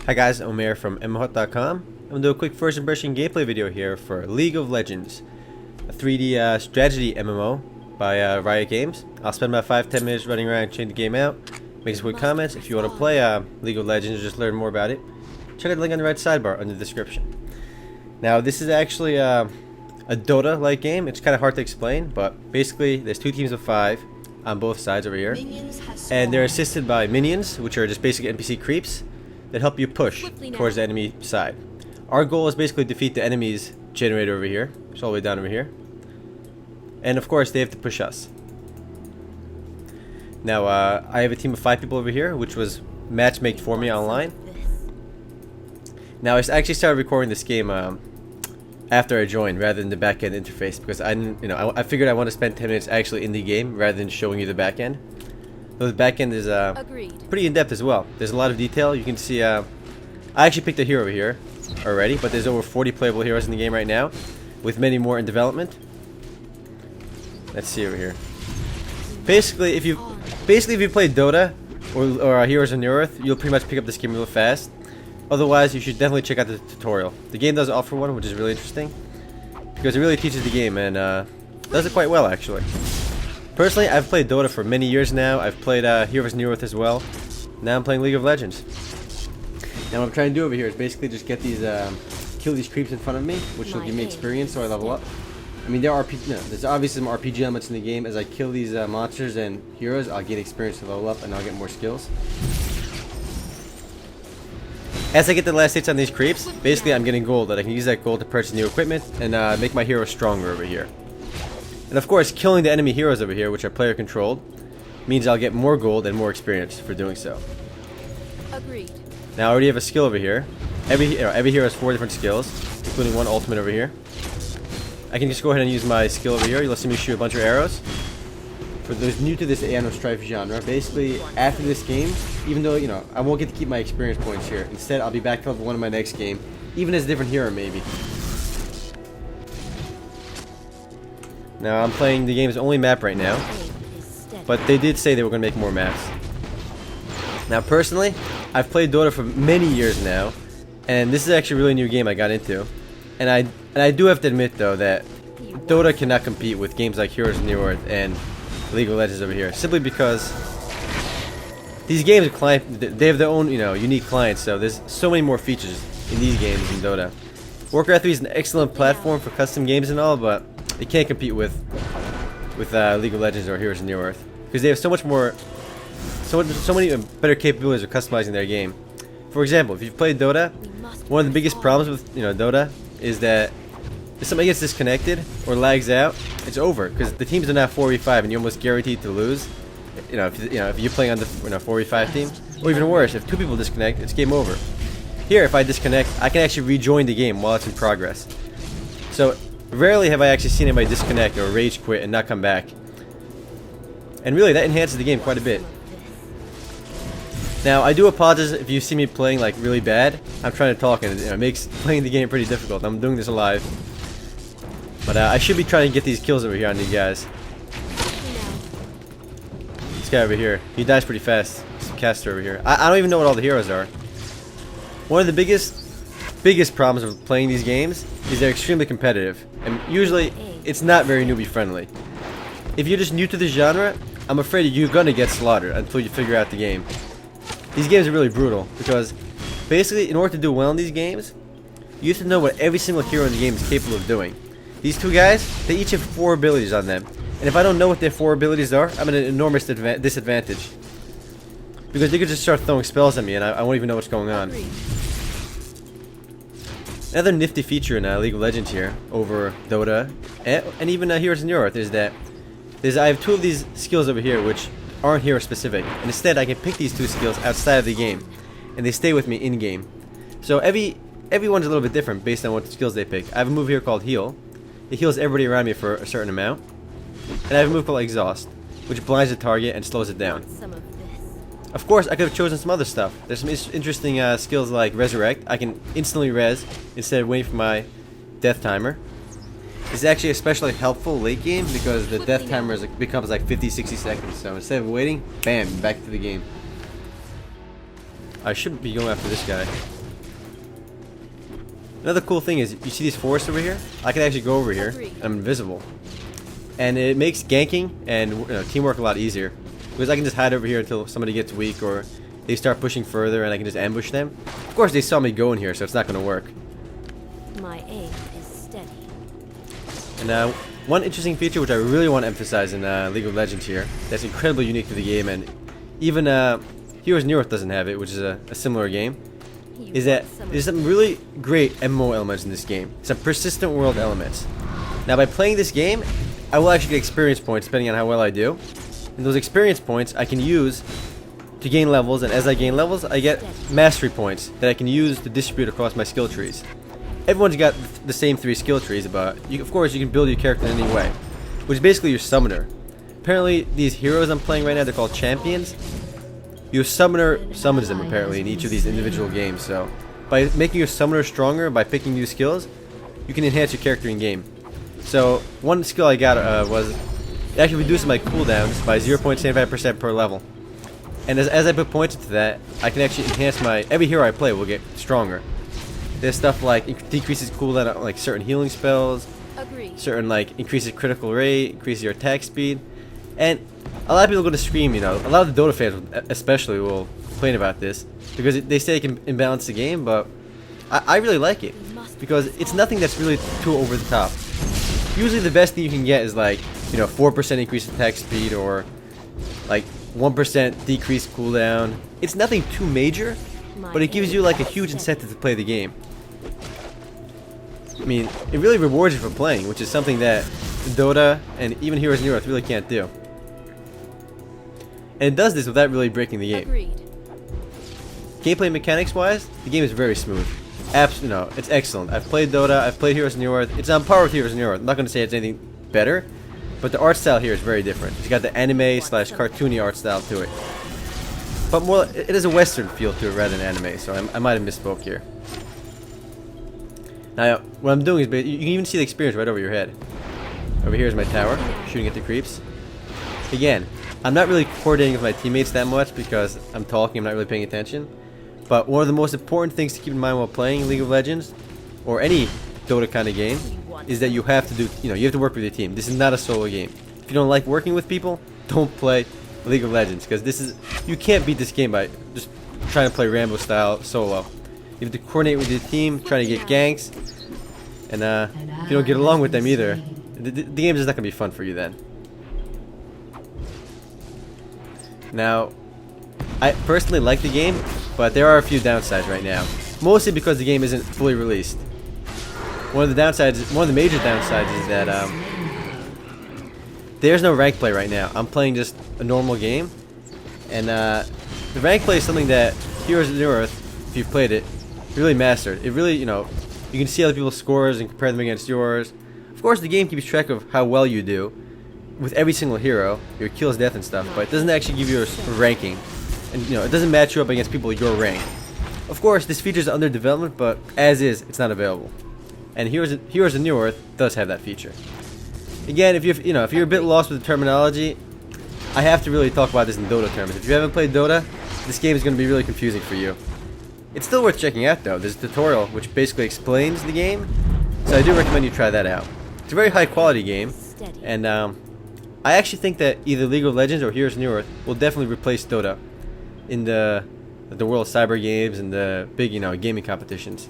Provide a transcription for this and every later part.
Hi guys, Omer from MMOHut.com. I'm going to do a quick first impression gameplay video here for League of Legends, a 3D strategy MMO by Riot Games. I'll spend about 5-10 minutes running around and checking the game out, making some quick comments. If you want to play League of Legends or just learn more about it, check out the link on the right sidebar under the description. Now this is actually a Dota-like game. It's kind of hard to explain, but basically there's two teams of 5 on both sides over here, and they're assisted by minions, which are just basic NPC creeps that help you push towards the enemy side. Our goal is basically to defeat the enemy's generator over here. It's all the way down over here. And of course, they have to push us. Now, I have a team of 5 people over here, which was matchmaked for me online. Now, I actually started recording this game after I joined, rather than the back-end interface, because I didn't, I figured I want to spend 10 minutes actually in the game rather than showing you the back-end. So the back end is pretty in-depth as well. There's a lot of detail. You can see I actually picked a hero over here already, but there's over 40 playable heroes in the game right now, with many more in development. Let's see over here. Basically, if you play Dota or Heroes of New Earth, you'll pretty much pick up this game real fast. Otherwise, you should definitely check out the tutorial. The game does offer one, which is really interesting, because it really teaches the game and does it quite well actually. Personally, I've played Dota for many years now. I've played Heroes of New Earth as well. Now I'm playing League of Legends. Now what I'm trying to do over here is basically just get these, kill these creeps in front of me, which will give me experience so I level up. I mean, there's obviously some RPG elements in the game. As I kill these monsters and heroes, I'll gain experience to level up and I'll get more skills. As I get the last hits on these creeps, basically I'm getting gold that I can use that gold to purchase new equipment and make my hero stronger over here. And of course, killing the enemy heroes over here, which are player controlled, means I'll get more gold and more experience for doing so. Agreed. Now I already have a skill over here. Every hero has 4 different skills, including one ultimate over here. I can just go ahead and use my skill over here. You'll see me shoot a bunch of arrows. For those new to this Anno Strife genre, basically after this game, even though I won't get to keep my experience points here, instead I'll be back to level 1 in my next game, even as a different hero maybe. Now I'm playing the game's only map right now, but they did say they were going to make more maps. Now personally, I've played Dota for many years now, and this is actually a really new game I got into. And I do have to admit though that Dota cannot compete with games like Heroes of New Earth and League of Legends over here, simply because these games are they have their own unique clients, so there's so many more features in these games than Dota. Warcraft 3 is an excellent platform for custom games and all, but it can't compete with League of Legends or Heroes of New Earth, because they have so many better capabilities of customizing their game. For example, if you've played Dota, one of the biggest problems with Dota is that if somebody gets disconnected or lags out, it's over, because the teams are now 4v5 and you're almost guaranteed to lose. If you're playing on the 4v5 team, or even worse, if 2 people disconnect, it's game over. Here, if I disconnect, I can actually rejoin the game while it's in progress. So rarely have I actually seen anybody disconnect or rage quit and not come back. And really, that enhances the game quite a bit. Now, I do apologize if you see me playing like really bad. I'm trying to talk and it makes playing the game pretty difficult. I'm doing this live. But I should be trying to get these kills over here on these guys. This guy over here, he dies pretty fast. Some caster over here. I don't even know what all the heroes are. One of the biggest problems of playing these games is they're extremely competitive, and usually it's not very newbie friendly. If you're just new to the genre, I'm afraid you're gonna get slaughtered until you figure out the game. These games are really brutal, because basically in order to do well in these games, you have to know what every single hero in the game is capable of doing. These 2 guys, they each have 4 abilities on them, and if I don't know what their 4 abilities are, I'm at an enormous disadvantage, because they could just start throwing spells at me and I won't even know what's going on. Another nifty feature in League of Legends here over Dota and even Heroes of New Earth is that I have 2 of these skills over here which aren't hero specific, and instead I can pick these 2 skills outside of the game and they stay with me in game. So everyone's a little bit different based on what skills they pick. I have a move here called Heal. It heals everybody around me for a certain amount. And I have a move called Exhaust, which blinds the target and slows it down. Of course, I could have chosen some other stuff. There's some interesting skills like Resurrect. I can instantly res instead of waiting for my death timer. This is actually especially helpful late game because the death timer becomes like 50-60 seconds. So instead of waiting, bam, back to the game. I should be going after this guy. Another cool thing is, you see these forests over here? I can actually go over here, and I'm invisible. And it makes ganking and teamwork a lot easier. Because I can just hide over here until somebody gets weak or they start pushing further and I can just ambush them. Of course, they saw me go in here, so it's not going to work. My aim is steady. And one interesting feature which I really want to emphasize in League of Legends here, that's incredibly unique to the game, and even Heroes of New Earth doesn't have it, which is a similar game, is that there's some really great MMO elements in this game. Some persistent world elements. Now, by playing this game, I will actually get experience points depending on how well I do. And those experience points I can use to gain levels, and as I gain levels, I get mastery points that I can use to distribute across my skill trees. Everyone's got the same 3 skill trees, but of course you can build your character in any way, which is basically your summoner. Apparently, these heroes I'm playing right now, they're called champions. Your summoner summons them apparently in each of these individual games, so by making your summoner stronger, by picking new skills, you can enhance your character in game. So one skill I got was it actually reduces my cooldowns by 0.75% per level. And as I put points into that, I can actually enhance every hero I play will get stronger. There's stuff like decreases cooldown on like certain healing spells, certain like increases critical rate, increases your attack speed, and a lot of people are going to scream. A lot of the Dota fans especially will complain about this because they say it can imbalance the game, but I really like it because it's nothing that's really too over the top. Usually the best thing you can get is like 4% increased attack speed or like 1% decreased cooldown. It's nothing too major, but it gives you like a huge incentive to play the game. I mean, it really rewards you for playing, which is something that Dota and even Heroes of New Earth really can't do. And it does this without really breaking the game. Agreed. Gameplay mechanics wise, the game is very smooth. It's excellent. I've played Dota, I've played Heroes of New Earth. It's on par with Heroes of New Earth. I'm not going to say it's anything better, but the art style here is very different. It's got the anime/cartoony art style to it. But more, it has a Western feel to it rather than anime, so I might have misspoke here. Now, what I'm doing is, you can even see the experience right over your head. Over here is my tower, shooting at the creeps. Again, I'm not really coordinating with my teammates that much because I'm talking, I'm not really paying attention. But one of the most important things to keep in mind while playing League of Legends, or any Dota kind of game, is that you have to you have to work with your team. This is not a solo game. If you don't like working with people, don't play League of Legends, because you can't beat this game by just trying to play Rambo style solo. You have to coordinate with your team, trying to get ganks, and if you don't get along with them either, the game is not going to be fun for you then. Now, I personally like the game, but there are a few downsides right now. Mostly because the game isn't fully released. One of the major downsides is that there's no rank play right now. I'm playing just a normal game, and the rank play is something that Heroes of New Earth, if you've played it, really mastered. It really, you can see other people's scores and compare them against yours. Of course, the game keeps track of how well you do with every single hero, your kills, death, and stuff, but it doesn't actually give you a ranking. And it doesn't match you up against people your rank. Of course, this feature is under development, but as is, it's not available. And Heroes of New Earth does have that feature. Again, if you're a bit lost with the terminology, I have to really talk about this in Dota terms. If you haven't played Dota, this game is going to be really confusing for you. It's still worth checking out though. There's a tutorial which basically explains the game, so I do recommend you try that out. It's a very high quality game, and I actually think that either League of Legends or Heroes of New Earth will definitely replace Dota in the world of cyber games and the big gaming competitions.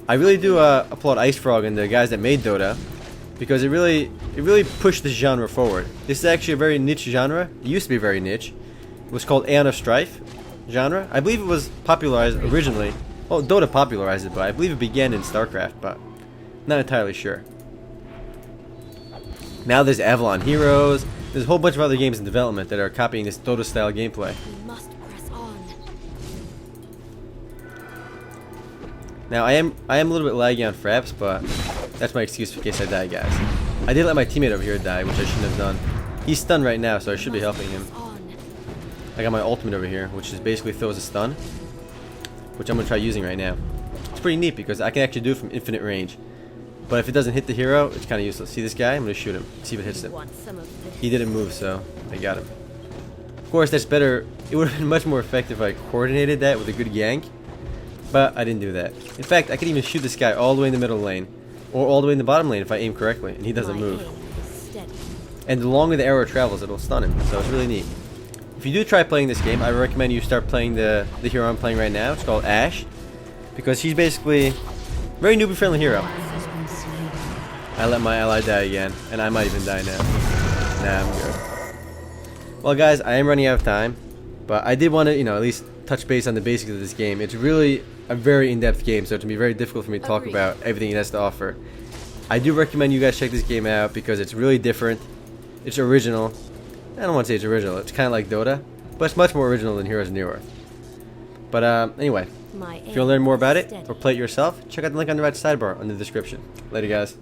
I really do applaud IceFrog and the guys that made Dota, because it really pushed this genre forward. This is actually a very niche genre. It used to be very niche. It was called Aeon of Strife genre. I believe it was popularized originally. Well, Dota popularized it, but I believe it began in StarCraft, but not entirely sure. Now there's Avalon Heroes. There's a whole bunch of other games in development that are copying this Dota style gameplay. We must press on. Now I am a little bit laggy on fraps, but that's my excuse in case I die, guys. I did let my teammate over here die, which I shouldn't have done. He's stunned right now, so I should be helping him. I got my ultimate over here, which is basically throws a stun, which I'm gonna try using right now. It's pretty neat because I can actually do it from infinite range. But if it doesn't hit the hero, it's kind of useless. See this guy? I'm gonna shoot him. See if it hits him. He didn't move, so I got him. Of course, that's better It would have been much more effective if I coordinated that with a good gank, but I didn't do that. In fact, I could even shoot this guy all the way in the middle lane, or all the way in the bottom lane if I aim correctly, and he doesn't My move. aim is steady. And the longer the arrow travels, it'll stun him, so it's really neat. If you do try playing this game, I recommend you start playing the hero I'm playing right now. It's called Ashe, because he's basically a very newbie friendly hero. I let my ally die again, and I might even die now. Nah, I'm good. Well guys, I am running out of time, but I did want to, at least touch base on the basics of this game. It's really a very in-depth game, so it's going to be very difficult for me to talk about everything it has to offer. I do recommend you guys check this game out because it's really different. It's original. I don't want to say it's original. It's kind of like Dota, but it's much more original than Heroes of New Earth. But anyway, if you want to learn more about it or play it yourself, check out the link on the right sidebar in the description. Later guys.